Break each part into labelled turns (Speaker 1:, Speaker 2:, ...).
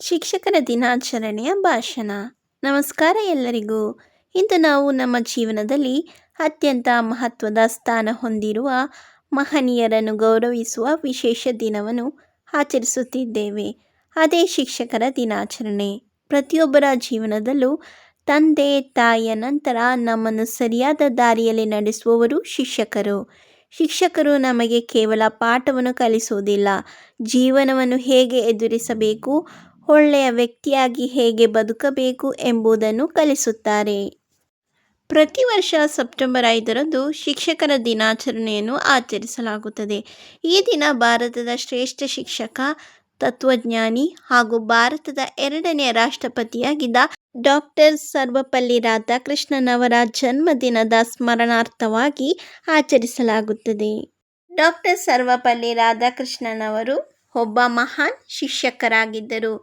Speaker 1: ಶಿಕ್ಷಕರ ದಿನಾಚರಣೆಯ ಭಾಷಣ. ನಮಸ್ಕಾರ ಎಲ್ಲರಿಗೂ. ಇಂದು ನಾವು ನಮ್ಮ ಜೀವನದಲ್ಲಿ ಅತ್ಯಂತ ಮಹತ್ವದ ಸ್ಥಾನ ಹೊಂದಿರುವ ಮಹನೀಯರನ್ನು ಗೌರವಿಸುವ ವಿಶೇಷ ದಿನವನ್ನು ಆಚರಿಸುತ್ತಿದ್ದೇವೆ. ಅದೇ ಶಿಕ್ಷಕರ ದಿನಾಚರಣೆ. ಪ್ರತಿಯೊಬ್ಬರ ಜೀವನದಲ್ಲೂ ತಂದೆ ತಾಯಿಯ ನಂತರ ನಮ್ಮನ್ನು ಸರಿಯಾದ ದಾರಿಯಲ್ಲಿ ನಡೆಸುವವರು ಶಿಕ್ಷಕರು. ಶಿಕ್ಷಕರು ನಮಗೆ ಕೇವಲ ಪಾಠವನ್ನು ಕಲಿಸುವುದಿಲ್ಲ, ಜೀವನವನ್ನು ಹೇಗೆ ಎದುರಿಸಬೇಕು, ಒಳ್ಳೆಯ ವ್ಯಕ್ತಿಯಾಗಿ ಹೇಗೆ ಬದುಕಬೇಕು ಎಂಬುದನ್ನು ಕಲಿಸುತ್ತಾರೆ. ಪ್ರತಿ ವರ್ಷ ಸೆಪ್ಟೆಂಬರ್ 5ರಂದು ಶಿಕ್ಷಕರ ದಿನಾಚರಣೆಯನ್ನು ಆಚರಿಸಲಾಗುತ್ತದೆ. ಈ ದಿನ ಭಾರತದ ಶ್ರೇಷ್ಠ ಶಿಕ್ಷಕ, ತತ್ವಜ್ಞಾನಿ ಹಾಗೂ ಭಾರತದ 2ನೇ ರಾಷ್ಟ್ರಪತಿಯಾಗಿದ್ದ ಡಾಕ್ಟರ್ ಸರ್ವಪಲ್ಲಿ ರಾಧಾಕೃಷ್ಣನ್ ಅವರ ಜನ್ಮದಿನದ ಸ್ಮರಣಾರ್ಥವಾಗಿ ಆಚರಿಸಲಾಗುತ್ತದೆ. ಡಾಕ್ಟರ್ ಸರ್ವಪಲ್ಲಿ ರಾಧಾಕೃಷ್ಣನ್ ಅವರು ಒಬ್ಬ ಮಹಾನ್ ಶಿಕ್ಷಕರಾಗಿದ್ದರು.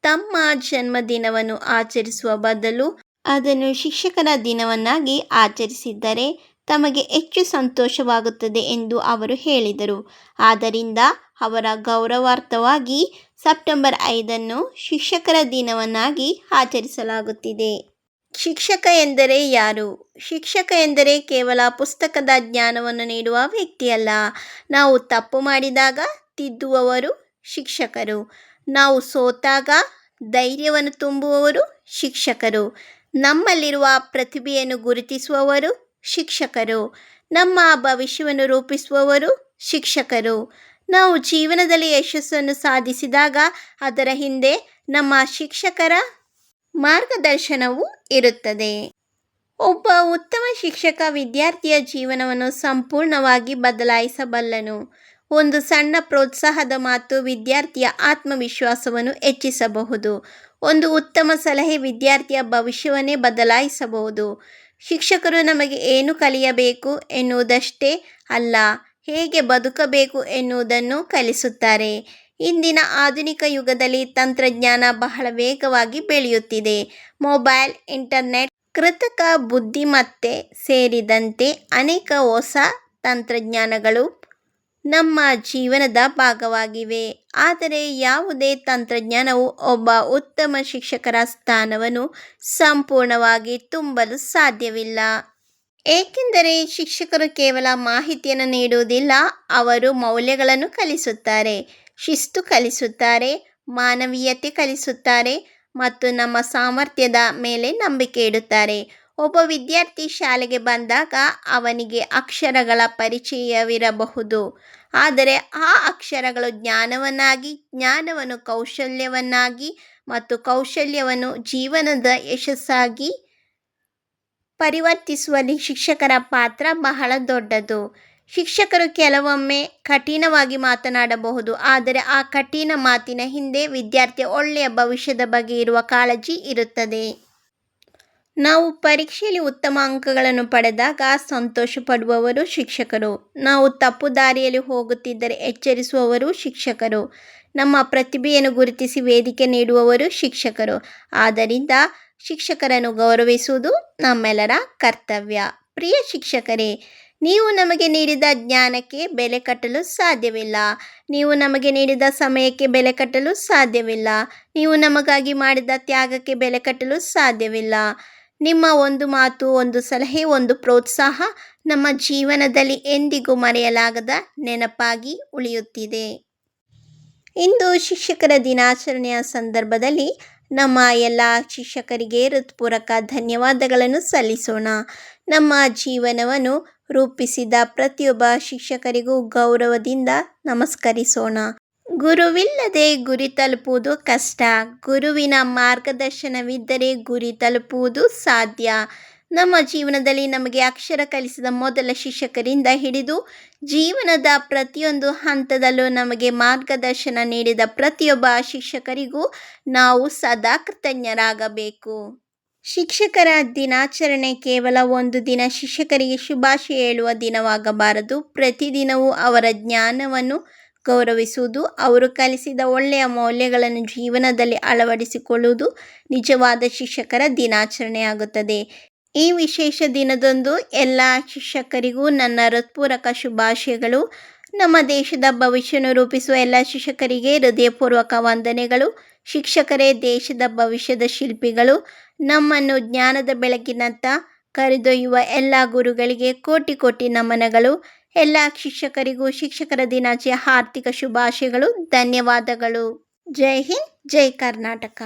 Speaker 1: ತಮ್ಮ ಜನ್ಮದಿನವನ್ನು ಆಚರಿಸುವ ಬದಲು ಅದನ್ನು ಶಿಕ್ಷಕರ ದಿನವನ್ನಾಗಿ ಆಚರಿಸಿದ್ದರೆ ತಮಗೆ ಹೆಚ್ಚು ಸಂತೋಷವಾಗುತ್ತದೆ ಎಂದು ಅವರು ಹೇಳಿದರು. ಆದ್ದರಿಂದ ಅವರ ಗೌರವಾರ್ಥವಾಗಿ ಸೆಪ್ಟೆಂಬರ್ 5ನ್ನು ಶಿಕ್ಷಕರ ದಿನವನ್ನಾಗಿ ಆಚರಿಸಲಾಗುತ್ತಿದೆ. ಶಿಕ್ಷಕ ಎಂದರೆ ಯಾರು? ಶಿಕ್ಷಕ ಎಂದರೆ ಕೇವಲ ಪುಸ್ತಕದ ಜ್ಞಾನವನ್ನು ನೀಡುವ ವ್ಯಕ್ತಿಯಲ್ಲ. ನಾವು ತಪ್ಪು ಮಾಡಿದಾಗ ತಿದ್ದುವವರು ಶಿಕ್ಷಕರು. ನಾವು ಸೋತಾಗ ಧೈರ್ಯವನ್ನು ತುಂಬುವವರು ಶಿಕ್ಷಕರು. ನಮ್ಮಲ್ಲಿರುವ ಪ್ರತಿಭೆಯನ್ನು ಗುರುತಿಸುವವರು ಶಿಕ್ಷಕರು. ನಮ್ಮ ಭವಿಷ್ಯವನ್ನು ರೂಪಿಸುವವರು ಶಿಕ್ಷಕರು. ನಾವು ಜೀವನದಲ್ಲಿ ಯಶಸ್ಸನ್ನು ಸಾಧಿಸಿದಾಗ ಅದರ ಹಿಂದೆ ನಮ್ಮ ಶಿಕ್ಷಕರ ಮಾರ್ಗದರ್ಶನವೂ ಇರುತ್ತದೆ. ಒಬ್ಬ ಉತ್ತಮ ಶಿಕ್ಷಕ ವಿದ್ಯಾರ್ಥಿಯ ಜೀವನವನ್ನು ಸಂಪೂರ್ಣವಾಗಿ ಬದಲಾಯಿಸಬಲ್ಲನು. ಒಂದು ಸಣ್ಣ ಪ್ರೋತ್ಸಾಹದ ಮಾತು ವಿದ್ಯಾರ್ಥಿಯ ಆತ್ಮವಿಶ್ವಾಸವನ್ನು ಹೆಚ್ಚಿಸಬಹುದು. ಒಂದು ಉತ್ತಮ ಸಲಹೆ ವಿದ್ಯಾರ್ಥಿಯ ಭವಿಷ್ಯವನ್ನೇ ಬದಲಾಯಿಸಬಹುದು. ಶಿಕ್ಷಕರು ನಮಗೆ ಏನು ಕಲಿಯಬೇಕು ಎನ್ನುವುದಷ್ಟೇ ಅಲ್ಲ, ಹೇಗೆ ಬದುಕಬೇಕು ಎನ್ನುವುದನ್ನು ಕಲಿಸುತ್ತಾರೆ. ಇಂದಿನ ಆಧುನಿಕ ಯುಗದಲ್ಲಿ ತಂತ್ರಜ್ಞಾನ ಬಹಳ ವೇಗವಾಗಿ ಬೆಳೆಯುತ್ತಿದೆ. ಮೊಬೈಲ್, ಇಂಟರ್ನೆಟ್, ಕೃತಕ ಬುದ್ಧಿಮತ್ತೆ ಸೇರಿದಂತೆ ಅನೇಕ ಹೊಸ ತಂತ್ರಜ್ಞಾನಗಳು ನಮ್ಮ ಜೀವನದ ಭಾಗವಾಗಿವೆ. ಆದರೆ ಯಾವುದೇ ತಂತ್ರಜ್ಞಾನವು ಒಬ್ಬ ಉತ್ತಮ ಶಿಕ್ಷಕರ ಸ್ಥಾನವನ್ನು ಸಂಪೂರ್ಣವಾಗಿ ತುಂಬಲು ಸಾಧ್ಯವಿಲ್ಲ. ಏಕೆಂದರೆ ಶಿಕ್ಷಕರು ಕೇವಲ ಮಾಹಿತಿಯನ್ನು ನೀಡುವುದಿಲ್ಲ, ಅವರು ಮೌಲ್ಯಗಳನ್ನು ಕಲಿಸುತ್ತಾರೆ, ಶಿಸ್ತು ಕಲಿಸುತ್ತಾರೆ, ಮಾನವೀಯತೆ ಕಲಿಸುತ್ತಾರೆ ಮತ್ತು ನಮ್ಮ ಸಾಮರ್ಥ್ಯದ ಮೇಲೆ ನಂಬಿಕೆ ಇಡುತ್ತಾರೆ. ಒಬ್ಬ ವಿದ್ಯಾರ್ಥಿ ಶಾಲೆಗೆ ಬಂದಾಗ ಅವನಿಗೆ ಅಕ್ಷರಗಳ ಪರಿಚಯವಿರಬಹುದು, ಆದರೆ ಆ ಅಕ್ಷರಗಳು ಜ್ಞಾನವನ್ನಾಗಿ, ಜ್ಞಾನವನ್ನು ಕೌಶಲ್ಯವನ್ನಾಗಿ ಮತ್ತು ಕೌಶಲ್ಯವನ್ನು ಜೀವನದ ಯಶಸ್ಸಾಗಿ ಪರಿವರ್ತಿಸುವಲ್ಲಿ ಶಿಕ್ಷಕರ ಪಾತ್ರ ಬಹಳ ದೊಡ್ಡದು. ಶಿಕ್ಷಕರು ಕೆಲವೊಮ್ಮೆ ಕಠಿಣವಾಗಿ ಮಾತನಾಡಬಹುದು, ಆದರೆ ಆ ಕಠಿಣ ಮಾತಿನ ಹಿಂದೆ ವಿದ್ಯಾರ್ಥಿಯ ಒಳ್ಳೆಯ ಭವಿಷ್ಯದ ಬಗ್ಗೆ ಇರುವ ಕಾಳಜಿ ಇರುತ್ತದೆ. ನಾವು ಪರೀಕ್ಷೆಯಲ್ಲಿ ಉತ್ತಮ ಅಂಕಗಳನ್ನು ಪಡೆದಾಗ ಸಂತೋಷ ಪಡುವವರು ಶಿಕ್ಷಕರು. ನಾವು ತಪ್ಪು ದಾರಿಯಲ್ಲಿ ಹೋಗುತ್ತಿದ್ದರೆ ಎಚ್ಚರಿಸುವವರು ಶಿಕ್ಷಕರು. ನಮ್ಮ ಪ್ರತಿಭೆಯನ್ನು ಗುರುತಿಸಿ ವೇದಿಕೆ ನೀಡುವವರು ಶಿಕ್ಷಕರು. ಆದ್ದರಿಂದ ಶಿಕ್ಷಕರನ್ನು ಗೌರವಿಸುವುದು ನಮ್ಮೆಲ್ಲರ ಕರ್ತವ್ಯ. ಪ್ರಿಯ ಶಿಕ್ಷಕರೇ, ನೀವು ನಮಗೆ ನೀಡಿದ ಜ್ಞಾನಕ್ಕೆ ಬೆಲೆ ಕಟ್ಟಲು ಸಾಧ್ಯವಿಲ್ಲ. ನೀವು ನಮಗೆ ನೀಡಿದ ಸಮಯಕ್ಕೆ ಬೆಲೆ ಕಟ್ಟಲು ಸಾಧ್ಯವಿಲ್ಲ. ನೀವು ನಮಗಾಗಿ ಮಾಡಿದ ತ್ಯಾಗಕ್ಕೆ ಬೆಲೆ ಕಟ್ಟಲು ಸಾಧ್ಯವಿಲ್ಲ. ನಿಮ್ಮ ಒಂದು ಮಾತು, ಒಂದು ಸಲಹೆ, ಒಂದು ಪ್ರೋತ್ಸಾಹ ನಮ್ಮ ಜೀವನದಲ್ಲಿ ಎಂದಿಗೂ ಮರೆಯಲಾಗದ ನೆನಪಾಗಿ ಉಳಿಯುತ್ತಿದೆ. ಇಂದು ಶಿಕ್ಷಕರ ದಿನಾಚರಣೆಯ ಸಂದರ್ಭದಲ್ಲಿ ನಮ್ಮ ಎಲ್ಲ ಶಿಕ್ಷಕರಿಗೆ ಹೃತ್ಪೂರ್ವಕ ಧನ್ಯವಾದಗಳನ್ನು ಸಲ್ಲಿಸೋಣ. ನಮ್ಮ ಜೀವನವನ್ನು ರೂಪಿಸಿದ ಪ್ರತಿಯೊಬ್ಬ ಶಿಕ್ಷಕರಿಗೂ ಗೌರವದಿಂದ ನಮಸ್ಕರಿಸೋಣ. ಗುರುವಿಲ್ಲದೆ ಗುರಿ ತಲುಪುವುದು ಕಷ್ಟ. ಗುರುವಿನ ಮಾರ್ಗದರ್ಶನವಿದ್ದರೆ ಗುರಿ ತಲುಪುವುದು ಸಾಧ್ಯ. ನಮ್ಮ ಜೀವನದಲ್ಲಿ ನಮಗೆ ಅಕ್ಷರ ಕಲಿಸಿದ ಮೊದಲ ಶಿಕ್ಷಕರಿಂದ ಹಿಡಿದು ಜೀವನದ ಪ್ರತಿಯೊಂದು ಹಂತದಲ್ಲೂ ನಮಗೆ ಮಾರ್ಗದರ್ಶನ ನೀಡಿದ ಪ್ರತಿಯೊಬ್ಬ ಶಿಕ್ಷಕರಿಗೂ ನಾವು ಸದಾ ಕೃತಜ್ಞರಾಗಬೇಕು. ಶಿಕ್ಷಕರ ದಿನಾಚರಣೆ ಕೇವಲ ಒಂದು ದಿನ ಶಿಕ್ಷಕರಿಗೆ ಶುಭಾಶಯ ಹೇಳುವ ದಿನವಾಗಬಾರದು. ಪ್ರತಿದಿನವೂ ಅವರ ಜ್ಞಾನವನ್ನು ಗೌರವಿಸುವುದು, ಅವರು ಕಲಿಸಿದ ಒಳ್ಳೆಯ ಮೌಲ್ಯಗಳನ್ನು ಜೀವನದಲ್ಲಿ ಅಳವಡಿಸಿಕೊಳ್ಳುವುದು ನಿಜವಾದ ಶಿಕ್ಷಕರ ದಿನಾಚರಣೆಯಾಗುತ್ತದೆ. ಈ ವಿಶೇಷ ದಿನದಂದು ಎಲ್ಲ ಶಿಕ್ಷಕರಿಗೂ ನನ್ನ ಹೃತ್ಪೂರ್ವಕ ಶುಭಾಶಯಗಳು. ನಮ್ಮ ದೇಶದ ಭವಿಷ್ಯವನ್ನು ರೂಪಿಸುವ ಎಲ್ಲ ಶಿಕ್ಷಕರಿಗೆ ಹೃದಯಪೂರ್ವಕ ವಂದನೆಗಳು. ಶಿಕ್ಷಕರೇ ದೇಶದ ಭವಿಷ್ಯದ ಶಿಲ್ಪಿಗಳು. ನಮ್ಮನ್ನು ಜ್ಞಾನದ ಬೆಳಕಿನತ್ತ ಕರೆದೊಯ್ಯುವ ಎಲ್ಲ ಗುರುಗಳಿಗೆ ಕೋಟಿ ಕೋಟಿ ನಮನಗಳು. ಎಲ್ಲ ಶಿಕ್ಷಕರಿಗೂ ಶಿಕ್ಷಕರ ದಿನಾಚರಣೆಯ ಹಾರ್ದಿಕ ಶುಭಾಶಯಗಳು. ಧನ್ಯವಾದಗಳು. ಜೈ ಹಿಂದ್, ಜೈ ಕರ್ನಾಟಕ.